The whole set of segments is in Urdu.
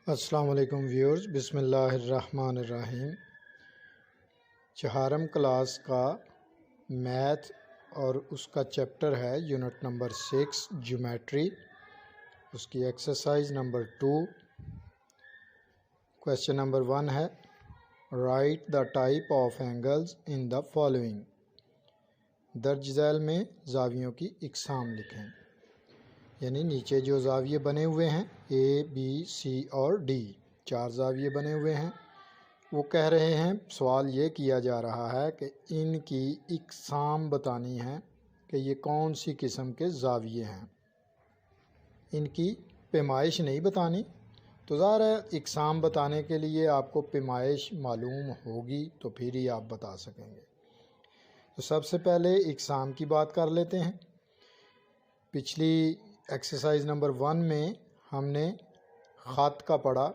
السلام علیکم ویورز، بسم اللہ الرحمن الرحیم۔ چہارم کلاس کا میتھ اور اس کا چیپٹر ہے یونٹ نمبر 6 جیومیٹری، اس کی ایکسرسائز نمبر 2۔ کویسچن نمبر 1 ہے right the type of angles in the following. درج ذیل میں زاویوں کی اقسام لکھیں، یعنی نیچے جو زاویے بنے ہوئے ہیں اے بی سی اور ڈی، 4 زاویے بنے ہوئے ہیں، وہ کہہ رہے ہیں، سوال یہ کیا جا رہا ہے کہ ان کی اقسام بتانی ہے کہ یہ کون سی قسم کے زاویے ہیں۔ ان کی پیمائش نہیں بتانی، تو ظاہر ہے اقسام بتانے کے لیے آپ کو پیمائش معلوم ہوگی تو پھر ہی آپ بتا سکیں گے۔ تو سب سے پہلے اقسام کی بات کر لیتے ہیں۔ پچھلی ایکسرسائز نمبر 1 میں ہم نے خط کا پڑھا،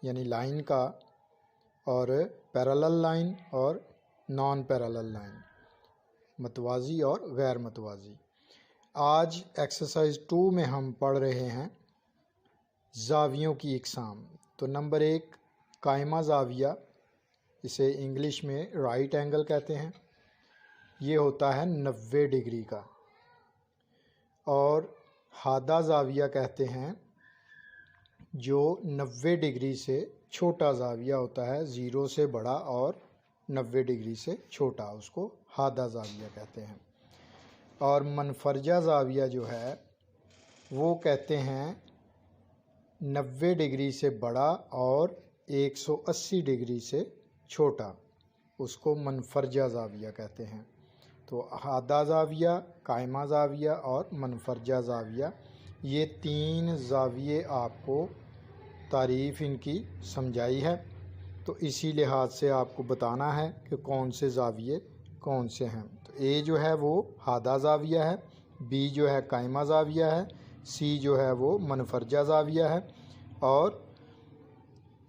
یعنی لائن کا، اور پیرالل لائن اور نان پیرالل لائن، متوازی اور غیر متوازی۔ آج ایکسرسائز 2 میں ہم پڑھ رہے ہیں زاویوں کی اقسام۔ تو نمبر 1 قائمہ زاویہ، اسے انگلش میں رائٹ اینگل کہتے ہیں، یہ ہوتا ہے 90 ڈگری کا۔ اور ہادہ زاویہ کہتے ہیں جو 90 ڈگری سے چھوٹا زاویہ ہوتا ہے، 0 سے بڑا اور 90 ڈگری سے چھوٹا، اس کو ہادہ زاویہ کہتے ہیں۔ اور منفرجہ زاویہ جو ہے وہ کہتے ہیں 90 ڈگری سے بڑا اور 180 ڈگری سے چھوٹا، اس کو منفرجہ زاویہ کہتے ہیں۔ تو ہادہ زاویہ، قائمہ زاویہ اور منفرجہ زاویہ، یہ 3 زاویے آپ کو تعریف ان کی سمجھائی ہے، تو اسی لحاظ سے آپ کو بتانا ہے کہ کون سے زاویے کون سے ہیں۔ تو اے جو ہے وہ ہادہ زاویہ ہے، بی جو ہے قائمہ زاویہ ہے، سی جو ہے وہ منفرجہ زاویہ ہے، اور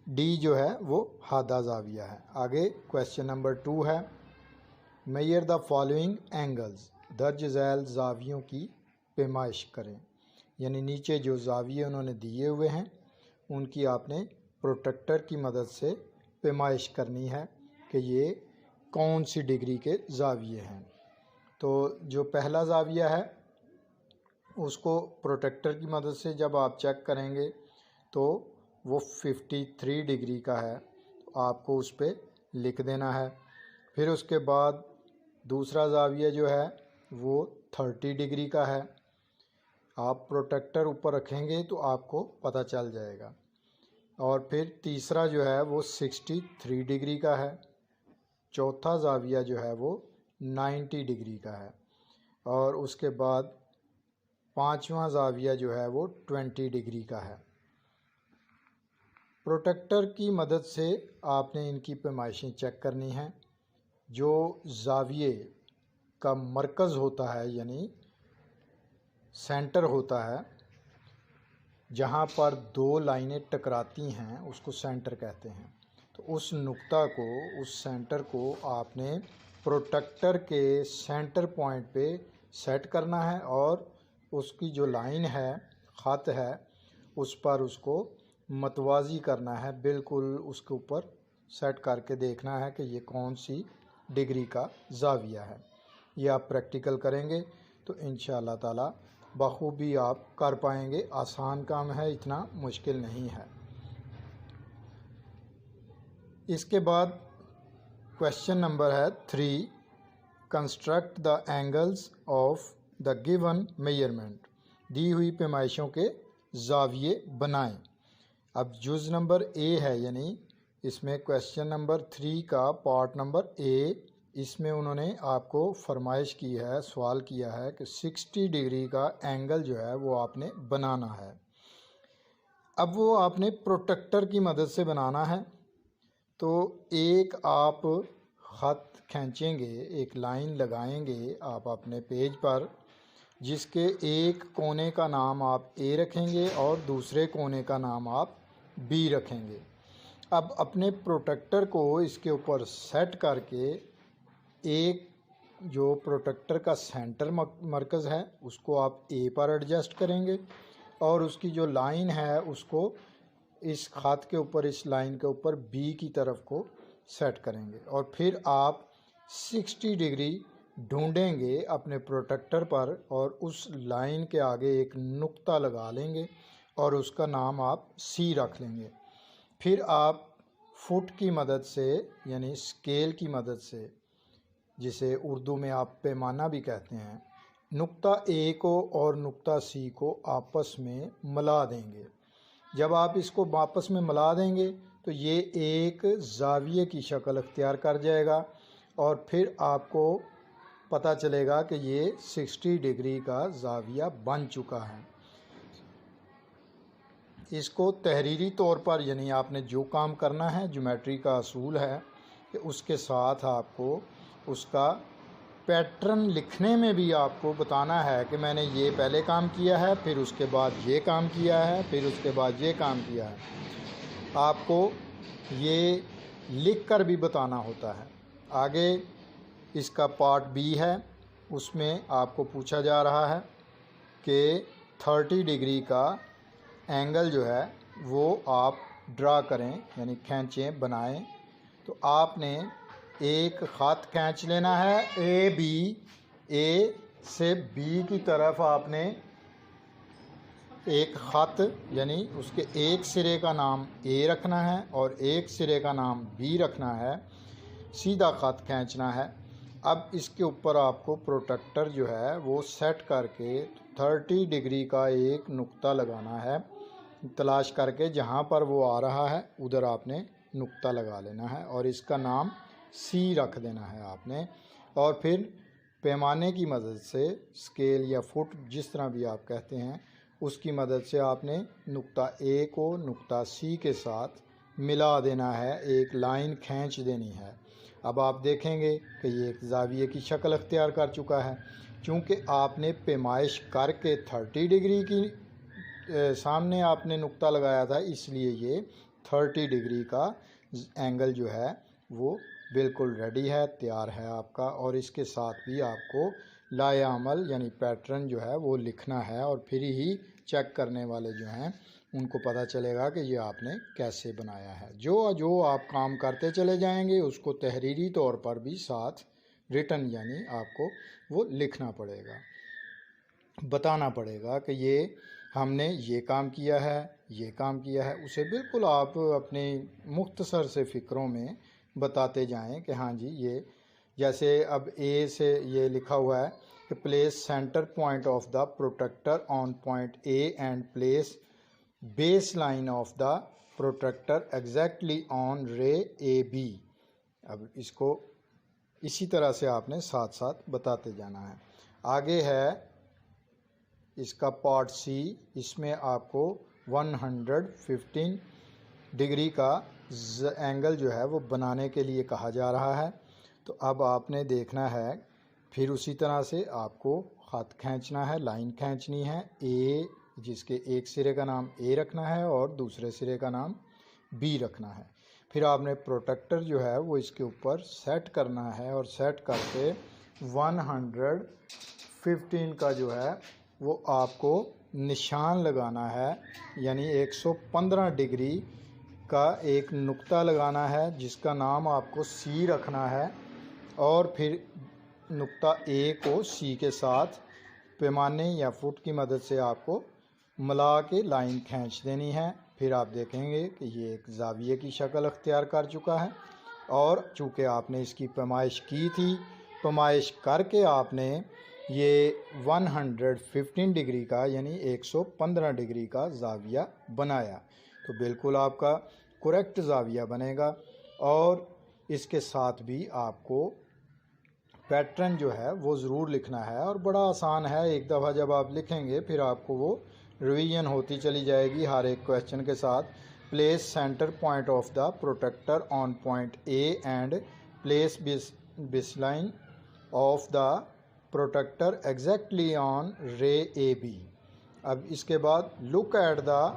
ڈی جو ہے وہ ہادہ زاویہ ہے۔ آگے کویسچن نمبر 2 ہے میئر دا فالوئنگ اینگلز، درج ذیل زاویوں کی پیمائش کریں، یعنی نیچے جو زاویے انہوں نے دیے ہوئے ہیں ان کی آپ نے پروٹیکٹر کی مدد سے پیمائش کرنی ہے کہ یہ کون سی ڈگری کے زاویے ہیں۔ تو جو پہلا زاویہ ہے اس کو پروٹیکٹر کی مدد سے جب آپ چیک کریں گے تو وہ 53 ڈگری کا ہے، تو آپ کو اس پہ لکھ دینا ہے۔ پھر اس کے بعد دوسرا زاویہ جو ہے وہ 30 ڈگری کا ہے، آپ پروٹیکٹر اوپر رکھیں گے تو آپ کو پتہ چل جائے گا۔ اور پھر تیسرا جو ہے وہ 63 ڈگری کا ہے، چوتھا زاویہ جو ہے وہ 90 ڈگری کا ہے، اور اس کے بعد پانچواں زاویہ جو ہے وہ 20 ڈگری کا ہے۔ پروٹیکٹر کی مدد سے آپ نے ان کی پیمائشیں چیک کرنی ہیں۔ جو زاویے کا مرکز ہوتا ہے، یعنی سینٹر ہوتا ہے، جہاں پر 2 لائنیں ٹکراتی ہیں اس کو سینٹر کہتے ہیں، تو اس نقطہ کو، اس سینٹر کو آپ نے پروٹیکٹر کے سینٹر پوائنٹ پہ سیٹ کرنا ہے، اور اس کی جو لائن ہے، خط ہے، اس پر اس کو متوازی کرنا ہے، بالکل اس کے اوپر سیٹ کر کے دیکھنا ہے کہ یہ کون سی ڈگری کا زاویہ ہے۔ یہ آپ پریکٹیکل کریں گے تو انشاءاللہ تعالی بخوبی آپ کر پائیں گے۔ آسان کام ہے، اتنا مشکل نہیں ہے۔ اس کے بعد کویسچن نمبر ہے 3 construct the angles of the given measurement, دی ہوئی پیمائشوں کے زاویے بنائیں۔ اب جز نمبر اے ہے، یعنی اس میں کویسچن نمبر 3 کا پارٹ نمبر اے، اس میں انہوں نے آپ کو فرمائش کی ہے، سوال کیا ہے کہ 60 ڈگری کا اینگل جو ہے وہ آپ نے بنانا ہے۔ اب وہ آپ نے پروٹیکٹر کی مدد سے بنانا ہے، تو ایک آپ خط کھینچیں گے، ایک لائن لگائیں گے آپ اپنے پیج پر، جس کے ایک کونے کا نام آپ اے رکھیں گے اور دوسرے کونے کا نام آپ بی رکھیں گے۔ اب اپنے پروٹیکٹر کو اس کے اوپر سیٹ کر کے ایک جو پروٹیکٹر کا سینٹر مرکز ہے اس کو آپ اے پر ایڈجسٹ کریں گے، اور اس کی جو لائن ہے اس کو اس خط کے اوپر اس لائن کے اوپر بی کی طرف کو سیٹ کریں گے اور پھر آپ 60 ڈگری ڈھونڈیں گے اپنے پروٹیکٹر پر اور اس لائن کے آگے ایک نقطہ لگا لیں گے اور اس کا نام آپ سی رکھ لیں گے۔ پھر آپ فٹ کی مدد سے یعنی اسکیل کی مدد سے، جسے اردو میں آپ پیمانہ بھی کہتے ہیں، نقطہ اے کو اور نقطہ سی کو آپس میں ملا دیں گے۔ جب آپ اس کو آپس میں ملا دیں گے تو یہ ایک زاویے کی شکل اختیار کر جائے گا اور پھر آپ کو پتہ چلے گا کہ یہ 60 ڈگری کا زاویہ بن چکا ہے۔ اس کو تحریری طور پر یعنی آپ نے جو کام کرنا ہے، جیومیٹری کا اصول ہے کہ اس کے ساتھ آپ کو اس کا پیٹرن لکھنے میں بھی آپ کو بتانا ہے کہ میں نے یہ پہلے کام کیا ہے، پھر اس کے بعد یہ کام کیا ہے، پھر اس کے بعد یہ کام کیا ہے۔ آپ کو یہ لکھ کر بھی بتانا ہوتا ہے۔ آگے اس کا پارٹ بی ہے، اس میں آپ کو پوچھا جا رہا ہے کہ 30 ڈگری کا اینگل جو ہے وہ آپ ڈرا کریں یعنی کھینچیں، بنائیں۔ تو آپ نے ایک خط کھینچ لینا ہے، اے سے بی کی طرف آپ نے ایک خط یعنی اس کے ایک سرے کا نام اے رکھنا ہے اور ایک سرے کا نام بی رکھنا ہے، سیدھا خط کھینچنا ہے۔ اب اس کے اوپر آپ کو پروٹیکٹر جو ہے وہ سیٹ کر کے 30 ڈگری کا ایک نقطہ لگانا ہے، تلاش کر کے جہاں پر وہ آ رہا ہے ادھر آپ نے نقطہ لگا لینا ہے اور اس کا نام سی رکھ دینا ہے آپ نے، اور پھر پیمانے کی مدد سے، اسکیل یا فٹ جس طرح بھی آپ کہتے ہیں، اس کی مدد سے آپ نے نقطہ اے کو نقطہ سی کے ساتھ ملا دینا ہے، ایک لائن کھینچ دینی ہے۔ اب آپ دیکھیں گے کہ یہ ایک زاویے کی شکل اختیار کر چکا ہے، چونکہ آپ نے پیمائش کر کے 30 ڈگری کی سامنے آپ نے نقطہ لگایا تھا، اس لیے یہ 30 ڈگری کا اینگل جو ہے وہ بالکل ریڈی ہے، تیار ہے آپ کا۔ اور اس کے ساتھ بھی آپ کو لائحہ عمل یعنی پیٹرن جو ہے وہ لکھنا ہے اور پھر ہی چیک کرنے والے جو ہیں ان کو پتہ چلے گا کہ یہ آپ نے کیسے بنایا ہے۔ جو آپ کام کرتے چلے جائیں گے اس کو تحریری طور پر بھی ساتھ ریٹن یعنی آپ کو وہ لکھنا پڑے گا، بتانا پڑے گا کہ یہ ہم نے یہ کام کیا ہے، یہ کام کیا ہے۔ اسے بالکل آپ اپنے مختصر سے فکروں میں بتاتے جائیں کہ ہاں جی یہ، جیسے اب اے سے یہ لکھا ہوا ہے کہ place centre point of the protractor on point A and place base line of the protractor exactly on ray A B. اب اس کو اسی طرح سے آپ نے ساتھ ساتھ بتاتے جانا ہے۔ آگے ہے اس کا پارٹ سی، اس میں آپ کو 115 ڈگری کا اینگل جو ہے وہ بنانے کے لیے کہا جا رہا ہے۔ تو اب آپ نے دیکھنا ہے، پھر اسی طرح سے آپ کو خط کھینچنا ہے، لائن کھینچنی ہے، اے جس کے ایک سرے کا نام اے رکھنا ہے اور دوسرے سرے کا نام بی رکھنا ہے۔ پھر آپ نے پروٹیکٹر جو ہے وہ اس کے اوپر سیٹ کرنا ہے اور سیٹ کر کے 115 کا جو ہے وہ آپ کو نشان لگانا ہے، یعنی 115 ڈگری کا ایک نقطہ لگانا ہے جس کا نام آپ کو سی رکھنا ہے، اور پھر نقطہ اے کو سی کے ساتھ پیمانے یا فٹ کی مدد سے آپ کو ملا کے لائن کھینچ دینی ہے۔ پھر آپ دیکھیں گے کہ یہ ایک زاویے کی شکل اختیار کر چکا ہے، اور چونکہ آپ نے اس کی پیمائش کی تھی، پیمائش کر کے آپ نے یہ 115 ڈگری کا یعنی 115 ڈگری کا زاویہ بنایا، تو بالکل آپ کا کریکٹ زاویہ بنے گا۔ اور اس کے ساتھ بھی آپ کو پیٹرن جو ہے وہ ضرور لکھنا ہے، اور بڑا آسان ہے، ایک دفعہ جب آپ لکھیں گے پھر آپ کو وہ ریویژن ہوتی چلی جائے گی ہر ایک کویشچن کے ساتھ۔ Place centre point of the protractor on point A and place base line of the protractor exactly on ray A B. اب اس کے بعد look at the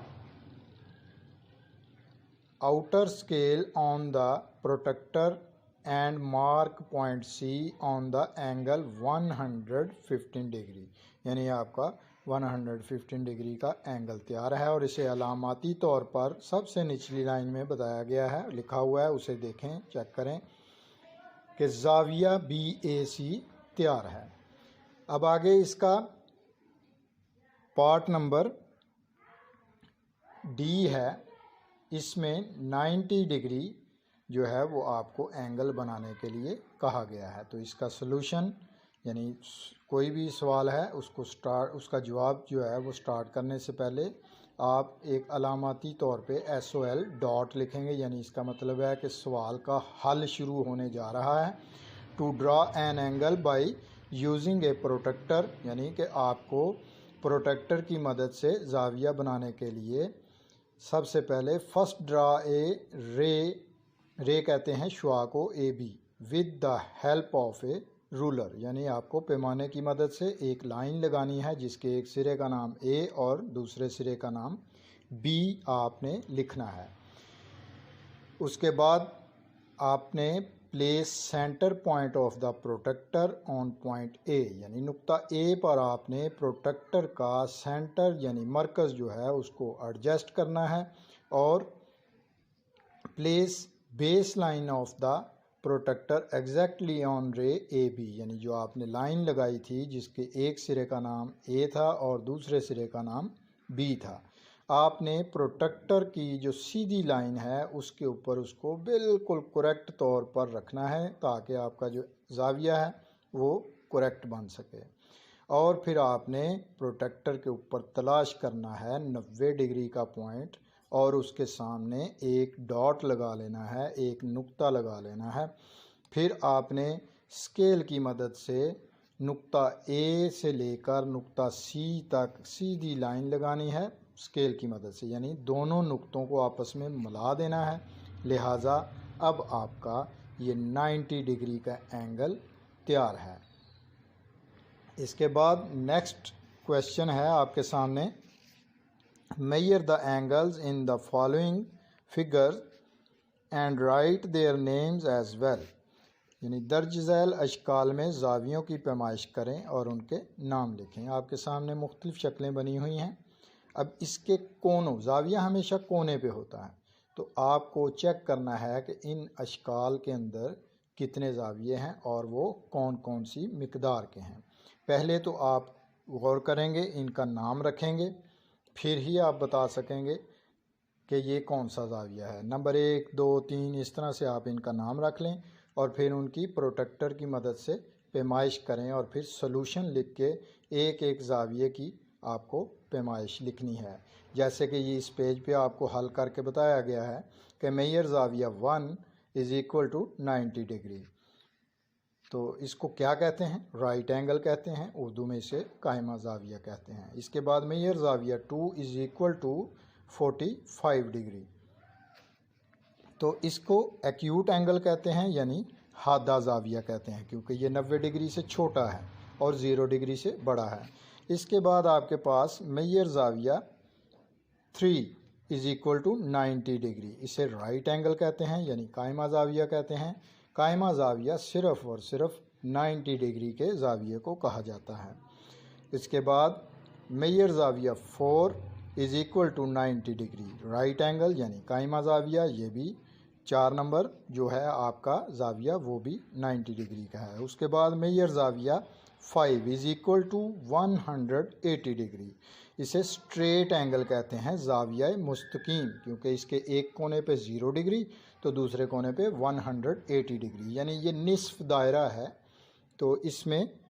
outer scale on the protector and mark point C on the angle 115 degree، یعنی آپ کا 115 ڈگری کا اینگل تیار ہے، اور اسے علاماتی طور پر سب سے نچلی لائن میں بتایا گیا ہے، لکھا ہوا ہے، اسے دیکھیں، چیک کریں کہ زاویہ BAC تیار ہے۔ اب آگے اس کا پارٹ نمبر D ہے، اس میں 90 ڈگری جو ہے وہ آپ کو اینگل بنانے کے لیے کہا گیا ہے۔ تو اس کا سلوشن یعنی کوئی بھی سوال ہے اس کا جواب جو ہے وہ سٹارٹ کرنے سے پہلے آپ ایک علاماتی طور پہ SOL ڈاٹ لکھیں گے، یعنی اس کا مطلب ہے کہ سوال کا حل شروع ہونے جا رہا ہے۔ To draw an angle by using a protractor, یعنی کہ آپ کو پروٹیکٹر کی مدد سے زاویہ بنانے کے لیے سب سے پہلے فرسٹ ڈرا اے رے کہتے ہیں شعاع کو AB with the help of a ruler, یعنی آپ کو پیمانے کی مدد سے ایک لائن لگانی ہے جس کے ایک سرے کا نام A اور دوسرے سرے کا نام B آپ نے لکھنا ہے۔ اس کے بعد آپ نے place centre point of the protractor on point A، یعنی نقطہ A پر آپ نے پروٹیکٹر کا سینٹر یعنی مرکز جو ہے اس کو ایڈجسٹ کرنا ہے، اور place base line of the protractor exactly on ray AB، یعنی جو آپ نے لائن لگائی تھی جس کے ایک سرے کا نام A تھا اور دوسرے سرے کا نام B تھا، آپ نے پروٹیکٹر کی جو سیدھی لائن ہے اس کے اوپر اس کو بالکل کریکٹ طور پر رکھنا ہے تاکہ آپ کا جو زاویہ ہے وہ کریکٹ بن سکے، اور پھر آپ نے پروٹیکٹر کے اوپر تلاش کرنا ہے 90 ڈگری کا پوائنٹ، اور اس کے سامنے ایک ڈاٹ لگا لینا ہے، ایک نقطہ لگا لینا ہے۔ پھر آپ نے اسکیل کی مدد سے نقطہ A سے لے کر نقطہ C تک سیدھی لائن لگانی ہے اسکیل کی مدد سے، یعنی دونوں نقطوں کو آپس میں ملا دینا ہے، لہٰذا اب آپ کا یہ 90 ڈگری کا اینگل تیار ہے۔ اس کے بعد نیکسٹ کویشچن ہے آپ کے سامنے، measure the angles in the following figures and write their names as well، یعنی درج ذیل اشکال میں زاویوں کی پیمائش کریں اور ان کے نام لکھیں۔ آپ کے سامنے مختلف شکلیں بنی ہوئی ہیں۔ اب اس کے کونوں، زاویہ ہمیشہ کونے پہ ہوتا ہے، تو آپ کو چیک کرنا ہے کہ ان اشکال کے اندر کتنے زاویے ہیں اور وہ کون کون سی مقدار کے ہیں۔ پہلے تو آپ غور کریں گے، ان کا نام رکھیں گے، پھر ہی آپ بتا سکیں گے کہ یہ کون سا زاویہ ہے۔ نمبر 1 2 3 اس طرح سے آپ ان کا نام رکھ لیں، اور پھر ان کی پروٹیکٹر کی مدد سے پیمائش کریں، اور پھر سلوشن لکھ کے ایک ایک زاویے کی آپ کو پیمائش لکھنی ہے، جیسے کہ یہ اس پیج پہ آپ کو حل کر کے بتایا گیا ہے کہ میئر زاویہ 1 از ایکول ٹو 90 ڈگری۔ تو اس کو کیا کہتے ہیں؟ رائٹ اینگل کہتے ہیں، اردو میں اسے قائمہ زاویہ کہتے ہیں۔ اس کے بعد میئر زاویہ 2 از ایکول ٹو 45 ڈگری، تو اس کو ایکیوٹ اینگل کہتے ہیں، یعنی حادہ زاویہ کہتے ہیں، کیونکہ یہ 90 ڈگری سے چھوٹا ہے اور 0 ڈگری سے بڑا ہے۔ اس کے بعد آپ کے پاس میئر زاویہ 3 از ایکول ٹو 90 ڈگری، اسے رائٹ اینگل کہتے ہیں، یعنی قائمہ زاویہ کہتے ہیں۔ قائمہ زاویہ صرف اور صرف 90 ڈگری کے زاویے کو کہا جاتا ہے۔ اس کے بعد میئر زاویہ 4 is equal to 90 degree, right angle یعنی قائمہ زاویہ، یہ بھی 4 نمبر جو ہے آپ کا زاویہ وہ بھی 90 ڈگری کا ہے۔ اس کے بعد میئر زاویہ 5 از ایکول ٹو 180 ڈگری، اسے اسٹریٹ اینگل کہتے ہیں، زاویہ مستقیم، کیونکہ اس کے ایک کونے پہ 0 ڈگری تو دوسرے کونے پہ 180 ڈگری، یعنی یہ نصف دائرہ ہے، تو اس میں